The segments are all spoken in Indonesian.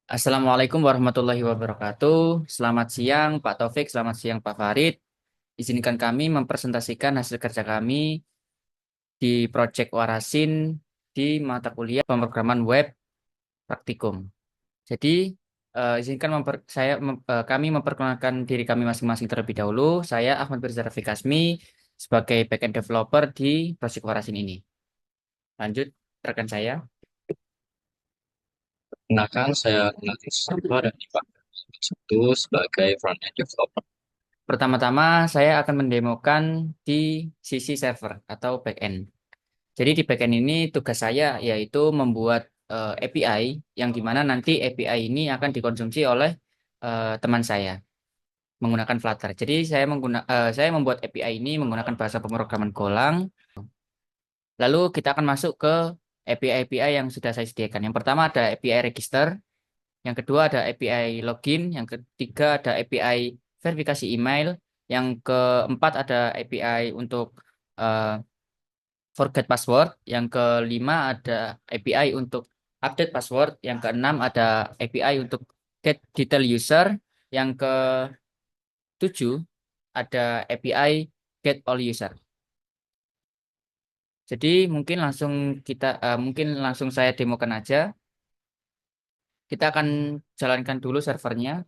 Assalamualaikum warahmatullahi wabarakatuh. Selamat siang Pak Taufik, selamat siang Pak Farid. Izinkan kami mempresentasikan hasil kerja kami di proyek Warasin di mata kuliah pemrograman web praktikum. Jadi, izinkan kami memperkenalkan diri kami masing-masing terlebih dahulu. Saya Ahmad Firza Rafiq Kasmi sebagai backend developer di proyek Warasin ini. Lanjut, rekan saya. Kenalkan, saya Natif Samba dan dipanggil satu sebagai front-end developer. Pertama-tama, saya akan mendemokan di sisi server atau backend. Jadi di backend ini tugas saya yaitu membuat API yang dimana nanti API ini akan dikonsumsi oleh teman saya menggunakan Flutter. Jadi saya membuat API ini menggunakan bahasa pemrograman Golang. Lalu kita akan masuk ke API-API yang sudah saya sediakan. Yang pertama ada API register, yang kedua ada API login, yang ketiga ada API verifikasi email, yang keempat ada API untuk eh, forget password. Yang kelima ada API untuk update password. Yang keenam ada API untuk get detail user. Yang ketujuh ada API get all user. Jadi mungkin langsung saya demokan aja. Kita akan jalankan dulu servernya.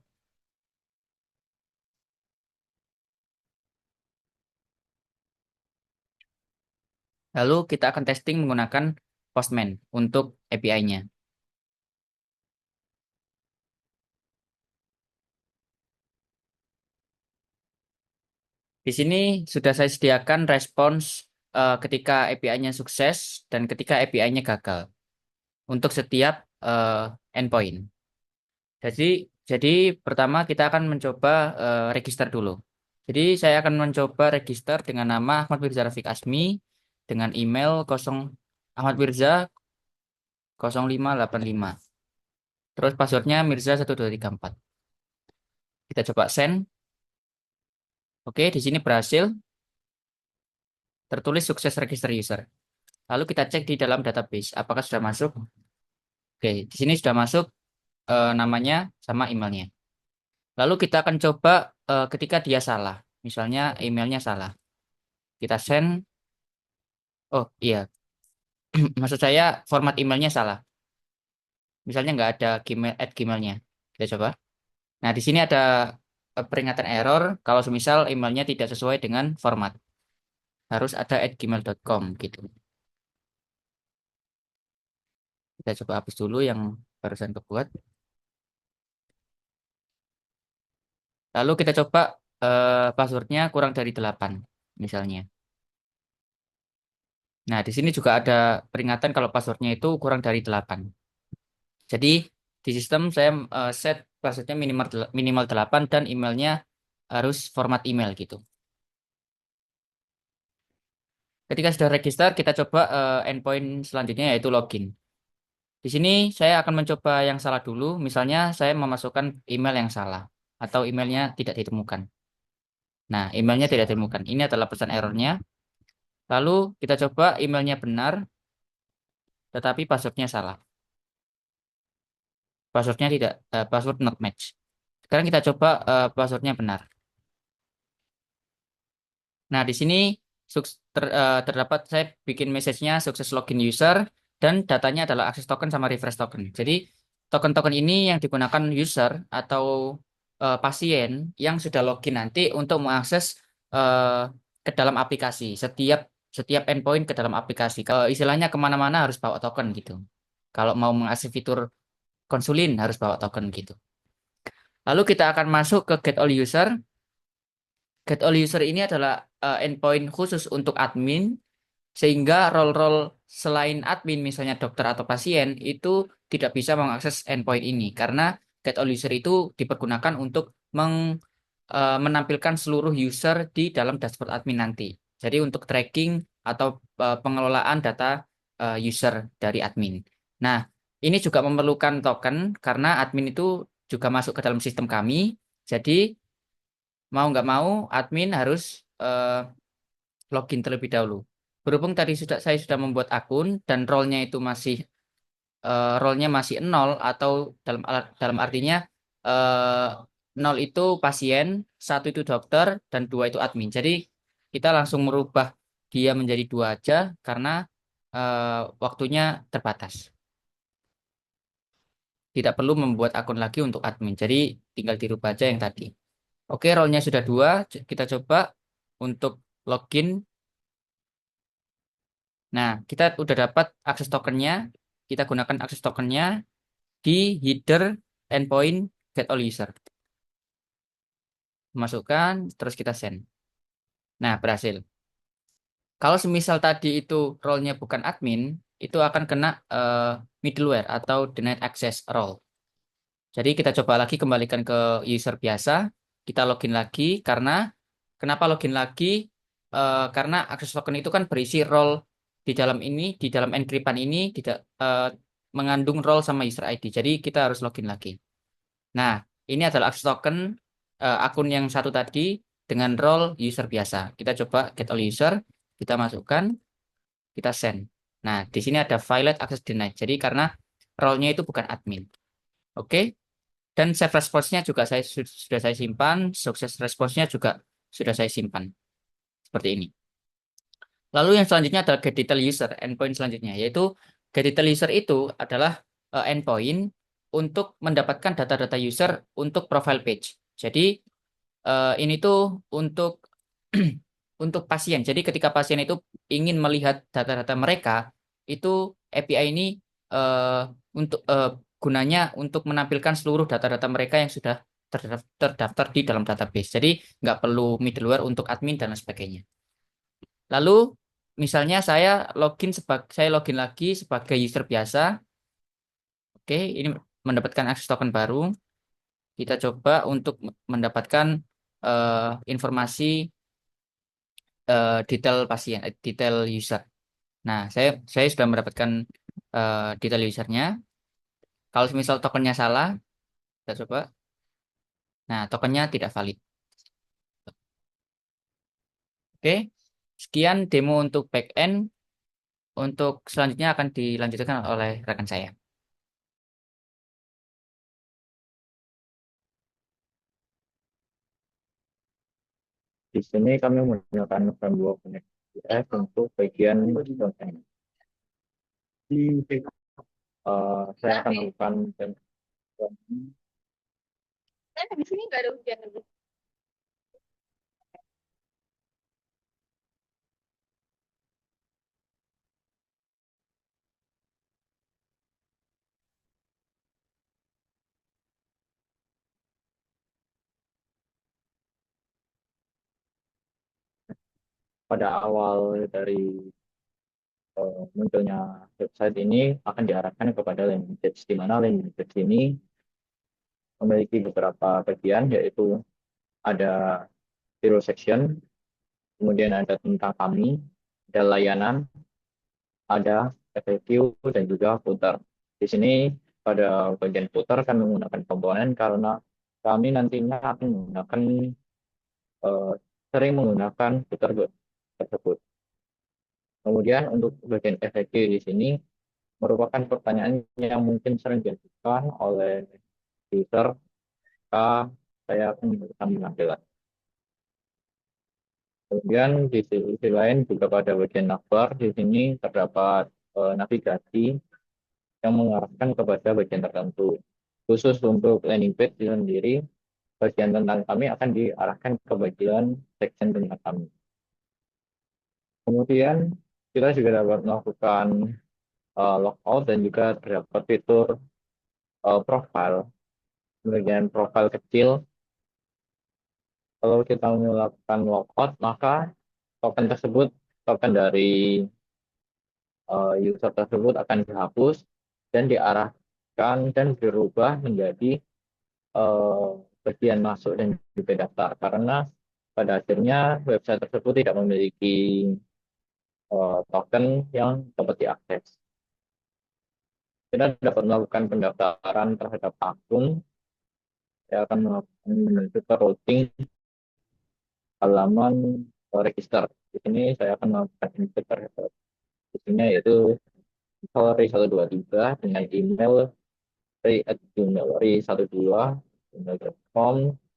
Lalu kita akan testing menggunakan Postman untuk API-nya. Di sini sudah saya sediakan respons ketika API-nya sukses dan ketika API-nya gagal untuk setiap endpoint. Jadi, jadi pertama kita akan mencoba register dulu. Jadi saya akan mencoba register dengan nama Ahmad Firza Rafiq Asmi dengan email 0 Ahmad Firza 0585. Terus passwordnya Mirza 1234. Kita coba send. Oke, di sini berhasil tertulis sukses register user. Lalu kita cek di dalam database apakah sudah masuk. Oke, di sini sudah masuk namanya sama emailnya. Lalu kita akan coba ketika dia salah. Misalnya emailnya salah. Kita send. Oh iya, maksud saya format emailnya salah. Misalnya nggak ada Gmail @gmailnya. Kita coba. Nah di sini ada peringatan error kalau semisal emailnya tidak sesuai dengan format. Harus ada @gmail.com gitu. Kita coba hapus dulu yang barusan kebuat. Lalu kita coba passwordnya kurang dari 8 misalnya. Nah di sini juga ada peringatan kalau passwordnya itu kurang dari 8. Jadi di sistem saya set passwordnya minimal 8 dan emailnya harus format email gitu. Ketika sudah register, kita coba endpoint selanjutnya yaitu login. Di sini saya akan mencoba yang salah dulu. Misalnya saya memasukkan email yang salah atau emailnya tidak ditemukan. Nah, emailnya tidak ditemukan. Ini adalah pesan errornya. Lalu kita coba emailnya benar, tetapi passwordnya salah. Passwordnya tidak, password not match. Sekarang kita coba passwordnya benar. Nah, di sini terdapat saya bikin message-nya sukses login user dan datanya adalah akses token sama refresh token. Jadi token-token ini yang digunakan user atau pasien yang sudah login nanti untuk mengakses eh, ke dalam aplikasi. Setiap setiap endpoint ke dalam aplikasi. Istilahnya kemana-mana harus bawa token gitu. Kalau mau mengakses fitur konsulin harus bawa token gitu. Lalu kita akan masuk ke get all user. Get all user ini adalah endpoint khusus untuk admin, sehingga role-role selain admin, misalnya dokter atau pasien, itu tidak bisa mengakses endpoint ini. Karena get all user itu dipergunakan untuk menampilkan seluruh user di dalam dashboard admin nanti. Jadi untuk tracking atau pengelolaan data user dari admin. Nah, ini juga memerlukan token karena admin itu juga masuk ke dalam sistem kami. Jadi mau nggak mau admin harus login terlebih dahulu. Berhubung tadi saya sudah membuat akun dan role-nya itu masih role-nya masih nol atau dalam artinya eh, nol itu pasien, satu itu dokter, dan dua itu admin. Jadi kita langsung merubah dia menjadi dua aja karena waktunya terbatas. Tidak perlu membuat akun lagi untuk admin. Jadi tinggal dirubah aja yang tadi. Oke, role-nya sudah dua. Kita coba untuk login. Nah, kita udah dapat akses tokennya. Kita gunakan akses tokennya di header endpoint get all user. Masukkan, terus kita send. Nah, berhasil. Kalau semisal tadi itu role-nya bukan admin, itu akan kena middleware atau denied access role. Jadi kita coba lagi kembalikan ke user biasa. Kita login lagi karena kenapa login lagi? Karena akses token itu kan berisi role di dalam ini, di dalam encryptan ini tidak mengandung role sama user ID. Jadi kita harus login lagi. Nah, ini adalah akses token akun yang satu tadi dengan role user biasa. Kita coba get all user, kita masukkan, kita send. Nah, di sini ada violate access denied. Jadi karena role-nya itu bukan admin. Oke. Dan save response-nya juga sudah saya simpan, sukses response-nya juga sudah saya simpan. Seperti ini. Lalu yang selanjutnya adalah get detail user, endpoint selanjutnya, yaitu get detail user itu adalah endpoint untuk mendapatkan data-data user untuk profile page. Jadi ini tuh untuk untuk pasien. Jadi ketika pasien itu ingin melihat data-data mereka, itu API ini eh, untuk gunanya untuk menampilkan seluruh data-data mereka yang sudah terdaftar di dalam database. Jadi nggak perlu middleware untuk admin dan lain sebagainya. Lalu misalnya saya login lagi sebagai user biasa. Oke, ini mendapatkan akses token baru. Kita coba untuk mendapatkan informasi detail pasien, detail user. Nah, saya sudah mendapatkan detail usernya. Kalau misal tokennya salah, kita coba. Nah, tokennya tidak valid. Oke, sekian demo untuk backend. Untuk selanjutnya akan dilanjutkan oleh rekan saya. Di sini kami menggunakan framework Next.js untuk bagian frontend. Saya akan melakukan Di sini nggak ada hujan. pada awal dari munculnya website ini akan diarahkan kepada landing page, di mana landing page ini memiliki beberapa bagian, yaitu ada hero section, kemudian ada tentang kami, ada layanan, ada FAQ, dan juga footer. Di sini pada bagian footer kami menggunakan komponen karena kami nantinya akan menggunakan eh, sering menggunakan footer tersebut. Kemudian untuk bagian FAQ di sini merupakan pertanyaan yang mungkin sering diajukan oleh user, maka saya akan memberikan penampilan. Kemudian di sisi lain juga pada bagian navbar di sini terdapat navigasi yang mengarahkan kepada bagian tertentu. Khusus untuk landing page sendiri, bagian tentang kami akan diarahkan ke bagian section tentang kami. Kemudian kita juga dapat melakukan logout dan juga terdapat fitur profile. Bagian profile kecil, kalau kita melakukan logout, maka token tersebut, token dari user tersebut akan dihapus dan diarahkan dan dirubah menjadi eh, bagian masuk dan juga daftar, karena pada akhirnya website tersebut tidak memiliki token yang dapat diakses. Kita dapat melakukan pendaftaran terhadap akun. Saya akan melakukan menuju ke routing halaman register. Di sini saya akan melakukan input terhadap isinya, yaitu kalau ri123 dengan email ri@gmail ri12@gmail.com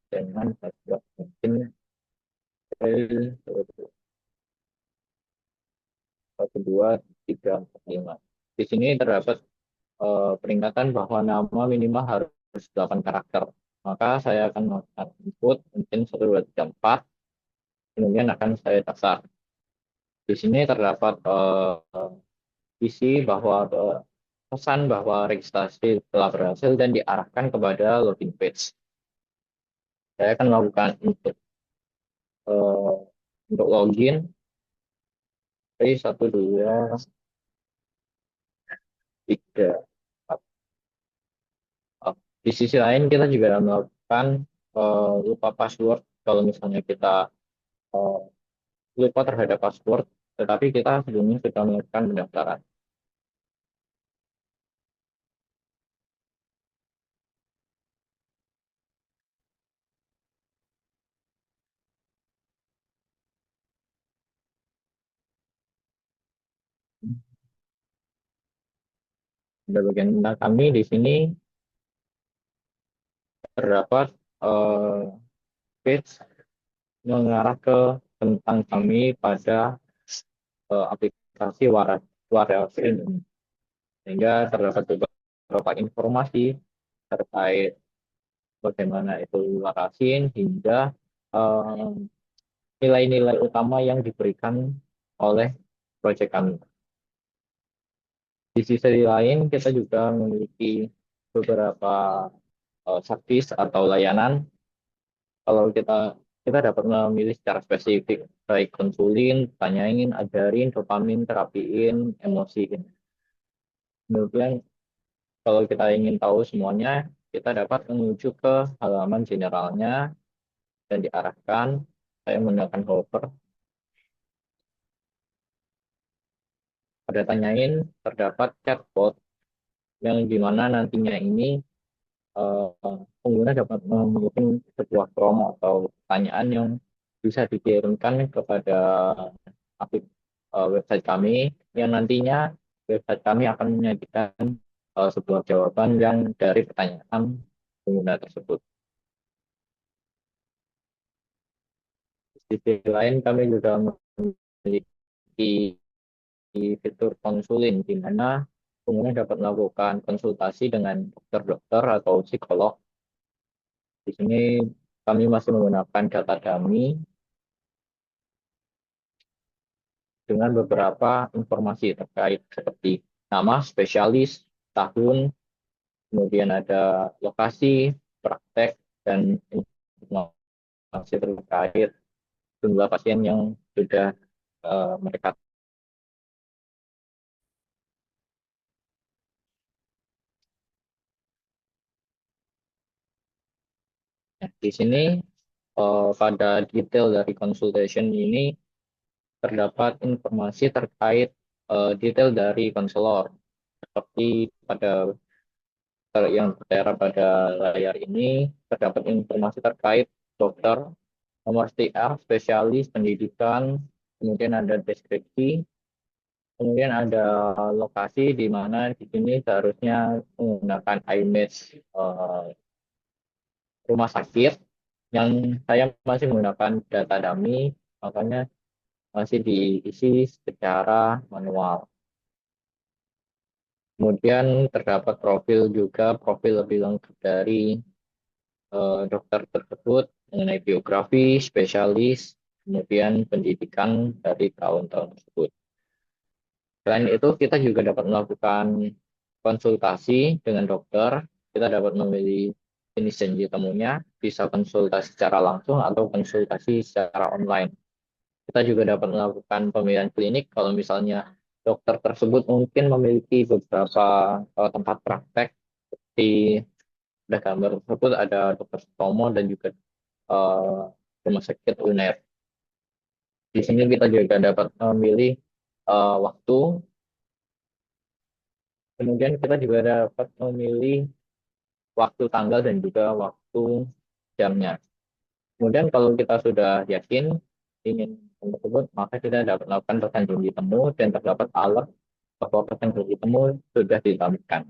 dengan password mungkin ri12345. Di sini terdapat peringatan bahwa nama minimal harus 8 karakter. Maka saya akan melakukan input mungkin 1, 2, 3, 4, kemudian akan saya dasar. Di sini terdapat isi bahwa pesan bahwa registrasi telah berhasil dan diarahkan kepada login page. Saya akan melakukan untuk login dari 1, 2, 3. Di sisi lain kita juga melakukan lupa password kalau misalnya kita eh, lupa terhadap password, tetapi kita sebelumnya sudah melakukan pendaftaran. Pada bagian tentang kami di sini terdapat eh, page mengarah ke tentang kami pada aplikasi Waras ini. Sehingga terdapat beberapa informasi terkait bagaimana itu Warasin hingga eh, nilai-nilai utama yang diberikan oleh proyek kami. Di sisi lain, kita juga memiliki beberapa service atau layanan. Kalau kita dapat memilih secara spesifik, baik konsulin, tanyain, ajarin, dopamin, terapiin, emosiin. Kemudian kalau kita ingin tahu semuanya, kita dapat menuju ke halaman generalnya dan diarahkan. Saya menggunakan hover. Pada tanyain terdapat chatbot yang dimana nantinya ini pengguna dapat memiliki sebuah prompt atau pertanyaan yang bisa dikirimkan kepada website kami, yang nantinya website kami akan menyajikan sebuah jawaban yang dari pertanyaan pengguna tersebut. Di sisi lain kami juga memiliki fitur konsulin di mana pengguna dapat melakukan konsultasi dengan dokter-dokter atau psikolog. Di sini kami masih menggunakan data dummy dengan beberapa informasi terkait seperti nama spesialis, tahun, kemudian ada lokasi, praktek, dan informasi terkait jumlah pasien yang sudah mereka. Di sini pada detail dari consultation ini terdapat informasi terkait detail dari konselor, seperti pada yang tertera pada layar ini terdapat informasi terkait dokter, nomor STR, spesialis, pendidikan, kemudian ada deskripsi, kemudian ada lokasi di mana di sini seharusnya menggunakan image rumah sakit, yang saya masih menggunakan data dummy, makanya masih diisi secara manual. Kemudian terdapat profil juga, profil lebih lengkap dari dokter tersebut mengenai biografi, spesialis, kemudian pendidikan dari tahun-tahun tersebut. Selain itu, kita juga dapat melakukan konsultasi dengan dokter. Kita dapat memilih jenis janji temunya, bisa konsultasi secara langsung atau konsultasi secara online. Kita juga dapat melakukan pemilihan klinik kalau misalnya dokter tersebut mungkin memiliki beberapa tempat praktek. Di gambar tersebut ada dokter Sutomo dan juga eh, rumah sakit UNER. Di sini kita juga dapat memilih waktu, kemudian kita juga dapat memilih waktu tanggal dan juga waktu jamnya. Kemudian kalau kita sudah yakin ingin tersebut, maka kita dapat melakukan perjanjian temu dan terdapat alert bahwa presentasi temu sudah ditampilkan.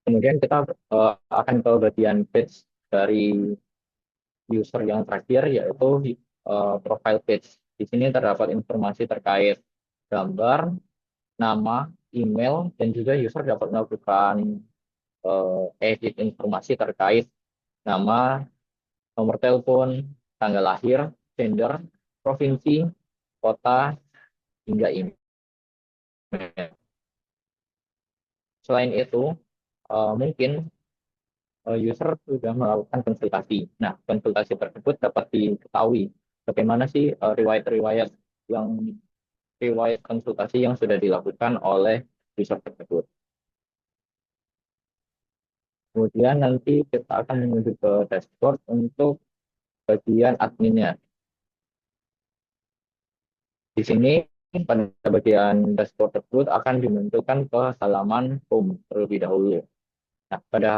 Kemudian kita akan ke bagian page dari user yang terakhir, yaitu profile page. Di sini terdapat informasi terkait gambar, nama, email, dan juga user dapat melakukan edit informasi terkait nama, nomor telepon, tanggal lahir, gender, provinsi, kota, hingga email. Selain itu, mungkin user sudah melakukan konsultasi. Nah, konsultasi tersebut dapat diketahui bagaimana sih riwayat konsultasi yang sudah dilakukan oleh user tersebut. Kemudian nanti kita akan menuju ke dashboard untuk bagian adminnya. Di sini pada bagian dashboard tersebut akan dimunculkan ke halaman home terlebih dahulu. Nah, pada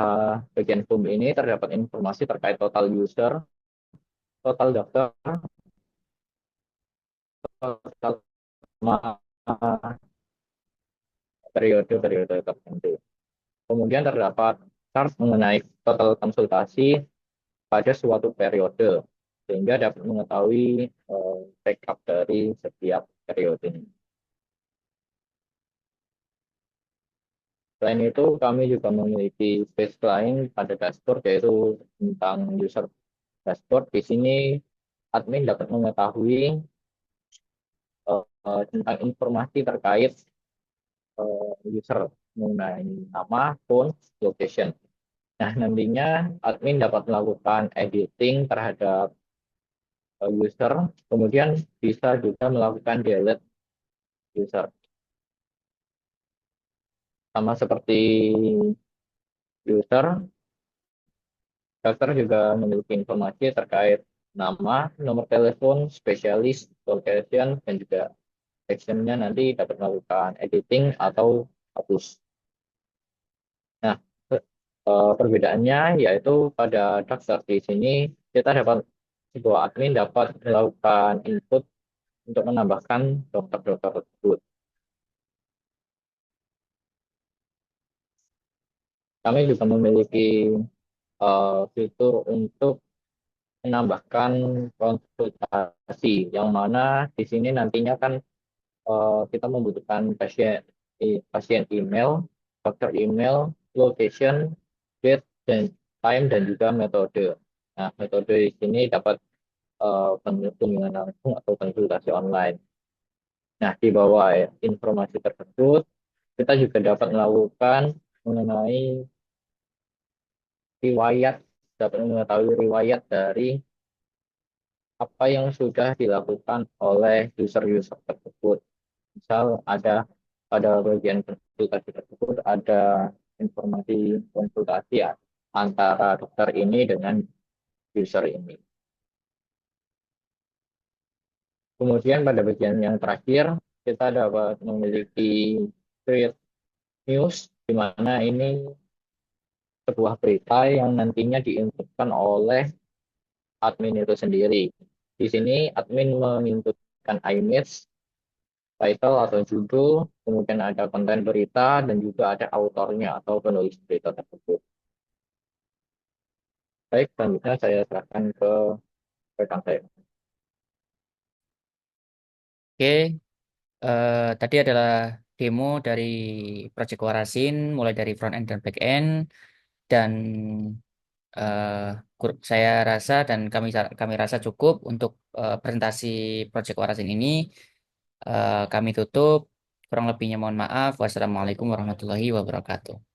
bagian home ini terdapat informasi terkait total user, total daftar, total periode-periode tertentu. Kemudian terdapat chart mengenai total konsultasi pada suatu periode, sehingga dapat mengetahui backup dari setiap periode ini. Selain itu, kami juga memiliki page lain pada dashboard, yaitu tentang user dashboard. Di sini, admin dapat mengetahui tentang informasi terkait user mengenai nama, phone, location. Nah, nantinya admin dapat melakukan editing terhadap user, kemudian bisa juga melakukan delete user. Sama seperti user, daftar juga memiliki informasi terkait nama, nomor telepon, spesialis, location, dan juga actionnya nanti dapat melakukan editing atau hapus. Nah, perbedaannya yaitu pada daftar di sini kita dapat sebuah admin dapat melakukan input untuk menambahkan dokter-dokter tersebut. Kami juga memiliki fitur untuk menambahkan konsultasi, yang mana di sini nantinya kan kita membutuhkan pasien email, dokter email, location, date, dan time, dan juga metode. Nah, metode di sini dapat kunjungan langsung atau konsultasi online. Nah, di bawah informasi tersebut, kita juga dapat melakukan mengenai riwayat, dapat mengetahui riwayat dari apa yang sudah dilakukan oleh user-user tersebut. Misal ada pada bagian konsultasi tersebut ada informasi konsultasi ya, antara dokter ini dengan user ini. Kemudian pada bagian yang terakhir kita dapat memiliki create news, di mana ini sebuah berita yang nantinya diinputkan oleh admin itu sendiri. Di sini admin menginputkan image, title atau judul, kemudian ada konten berita, dan juga ada autornya atau penulis berita tersebut. Baik, selanjutnya saya serahkan ke rekan saya. Oke, tadi adalah demo dari Project Warasin, mulai dari front end dan back end, dan saya rasa dan kami rasa cukup untuk presentasi Project Warasin ini. Kami tutup. Kurang lebihnya mohon maaf. Wassalamualaikum warahmatullahi wabarakatuh.